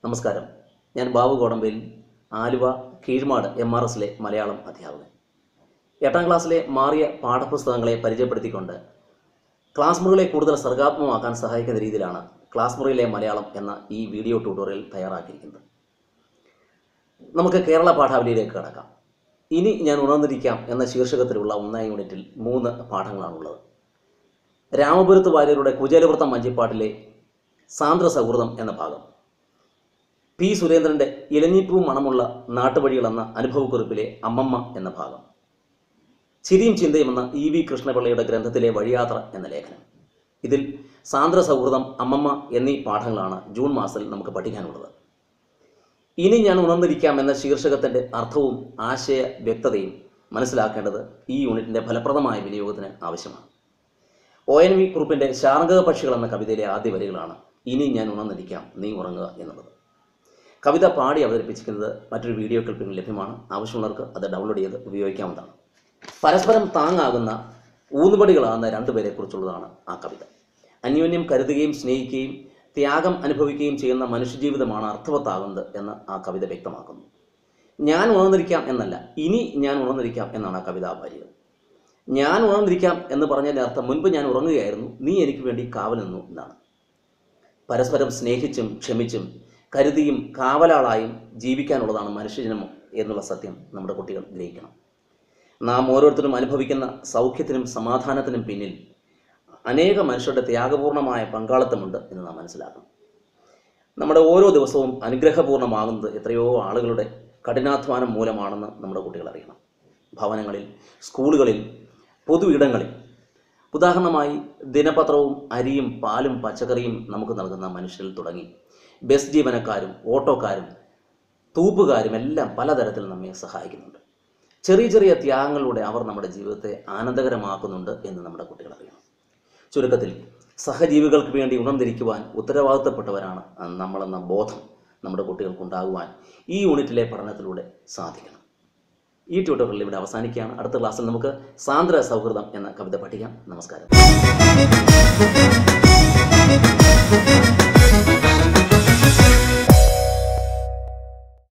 നമസ്കാരം. ഞാൻ ബാബു കോടമ്പയിൽ, ആലുവ കീഴ്മാട് MRSലെ മലയാളം അധ്യാപകൻ. 8ാം ക്ലാസ്സിലെ മാറിയ പാഠപുസ്തകങ്ങളെ പരിചയപ്പെടുത്തിക്കൊണ്ട് ക്ലാസ് മുറികളെ കൂടുതൽ സർഗാത്മകമാക്കാൻ സഹായിക്കുന്ന രീതിയിലാണ് ക്ലാസ് മുറിയിലെ മലയാളം എന്ന ഈ വീഡിയോ ട്യൂട്ടോറിയൽ തയ്യാറാക്കിയിരിക്കുന്നത്. നമുക്ക് കേരള പാഠാവലിയിലേക്ക് കടക്കാം. ഇനി ഞാൻ ഉണർന്നിരിക്കാം എന്ന ശീർഷകത്തിലുള്ള 1ാം യൂണിറ്റിൽ 3 പാഠങ്ങളാണുള്ളത്. രാമപുരത്ത് വാര്യരുടെ കുചേലവൃത്തം വഞ്ചിപ്പാട്ടിലെ സാന്ദ്ര സൗഹൃദം എന്ന ഭാഗം, പി സുരേന്ദ്രൻ്റെ ഇലഞ്ഞിപ്പൂ മണമുള്ള നാട്ടുവഴികൾ എന്ന അനുഭവക്കുറിപ്പിലെ അമ്മമ്മ എന്ന ഭാഗം, ചിരിയും ചിന്തയും എന്ന EV കൃഷ്ണപിള്ളയുടെ ഗ്രന്ഥത്തിലെ വഴിയാത്ര എന്ന ലേഖനം. ഇതിൽ സാന്ദ്ര സൗഹൃദം, അമ്മമ്മ എന്നീ പാഠങ്ങളാണ് ജൂൺ മാസത്തിൽ നമുക്ക് പഠിക്കാനുള്ളത്. ഇനി ഞാൻ ഉണർന്നിരിക്കാം എന്ന ശീർഷകത്തിൻ്റെ അർത്ഥവും ആശയ വ്യക്തതയും മനസ്സിലാക്കേണ്ടത് ഈ യൂണിറ്റിൻ്റെ ഫലപ്രദമായ വിനിയോഗത്തിന് ആവശ്യമാണ്. ONV കുറുപ്പിൻ്റെ ശാർംഗക പക്ഷികൾ എന്ന കവിതയിലെ ആദ്യ വരികളാണ് ഇനി ഞാൻ ഉണർന്നിരിക്കാം നീ ഉറങ്ങുക എന്നുള്ളത്. കവിത പാടി അവതരിപ്പിച്ചിരിക്കുന്നത് മറ്റൊരു വീഡിയോ ക്ലിപ്പിംഗ് ലഭ്യമാണ്. ആവശ്യമുള്ളവർക്ക് അത് ഡൗൺലോഡ് ചെയ്ത് ഉപയോഗിക്കാവുന്നതാണ്. പരസ്പരം താങ്ങാകുന്ന ഊന്നുപടികളാകുന്ന രണ്ടുപേരെ കുറിച്ചുള്ളതാണ് ആ കവിത. അന്യോന്യം കരുതുകയും സ്നേഹിക്കുകയും ത്യാഗം അനുഭവിക്കുകയും ചെയ്യുന്ന മനുഷ്യജീവിതമാണ് അർത്ഥവത്താകുന്നത് എന്ന് ആ കവിത വ്യക്തമാക്കുന്നു. ഞാൻ ഉണർന്നിരിക്കാം എന്നല്ല, ഇനി ഞാൻ ഉണർന്നിരിക്കാം എന്നാണ് ആ കവിത വാര്യർ. ഞാൻ ഉണർന്നിരിക്കാം എന്ന് പറഞ്ഞതിൻ്റെ അർത്ഥം മുൻപ് ഞാൻ ഉറങ്ങുകയായിരുന്നു, നീ എനിക്ക് വേണ്ടി കാവൽ നിന്നു എന്നാണ്. പരസ്പരം സ്നേഹിച്ചും ക്ഷമിച്ചും കരുതിയും കാവലാളായും ജീവിക്കാനുള്ളതാണ് മനുഷ്യജന്മം എന്നുള്ള സത്യം നമ്മുടെ കുട്ടികൾ ഗ്രഹിക്കണം. നാം ഓരോരുത്തരും അനുഭവിക്കുന്ന സൗഖ്യത്തിനും സമാധാനത്തിനും പിന്നിൽ അനേക മനുഷ്യരുടെ ത്യാഗപൂർണമായ പങ്കാളിത്തമുണ്ട് എന്ന് നാം മനസ്സിലാക്കണം. നമ്മുടെ ഓരോ ദിവസവും അനുഗ്രഹപൂർണ്ണമാകുന്നത് എത്രയോ ആളുകളുടെ കഠിനാധ്വാനം മൂലമാണെന്ന് നമ്മുടെ കുട്ടികൾ അറിയണം. ഭവനങ്ങളിൽ, സ്കൂളുകളിൽ, പൊതു ഇടങ്ങളിൽ, ഉദാഹരണമായി ദിനപത്രവും അരിയും പാലും പച്ചക്കറിയും നമുക്ക് നൽകുന്ന മനുഷ്യരിൽ തുടങ്ങി ബസ് ജീവനക്കാരും ഓട്ടോക്കാരും തൂപ്പുകാരും എല്ലാം പലതരത്തിൽ നമ്മെ സഹായിക്കുന്നുണ്ട്. ചെറിയ ചെറിയ ത്യാഗങ്ങളിലൂടെ അവർ നമ്മുടെ ജീവിതത്തെ ആനന്ദകരമാക്കുന്നുണ്ട് എന്ന് നമ്മുടെ കുട്ടികൾ അറിയണം. ചുരുക്കത്തിൽ, സഹജീവികൾക്ക് വേണ്ടി ഉണർന്നിരിക്കുവാൻ ഉത്തരവാദിത്തപ്പെട്ടവരാണ് നമ്മളെന്ന ബോധം നമ്മുടെ കുട്ടികൾക്കുണ്ടാകുവാൻ ഈ യൂണിറ്റിലെ പഠനത്തിലൂടെ സാധിക്കണം. ഈ ട്യൂട്ടോറിയൽ ഇവിടെ അവസാനിക്കുകയാണ്. അടുത്ത ക്ലാസ്സിൽ നമുക്ക് സാന്ദ്ര സൗഹൃദം എന്ന കവിത പഠിക്കാം. നമസ്കാരം.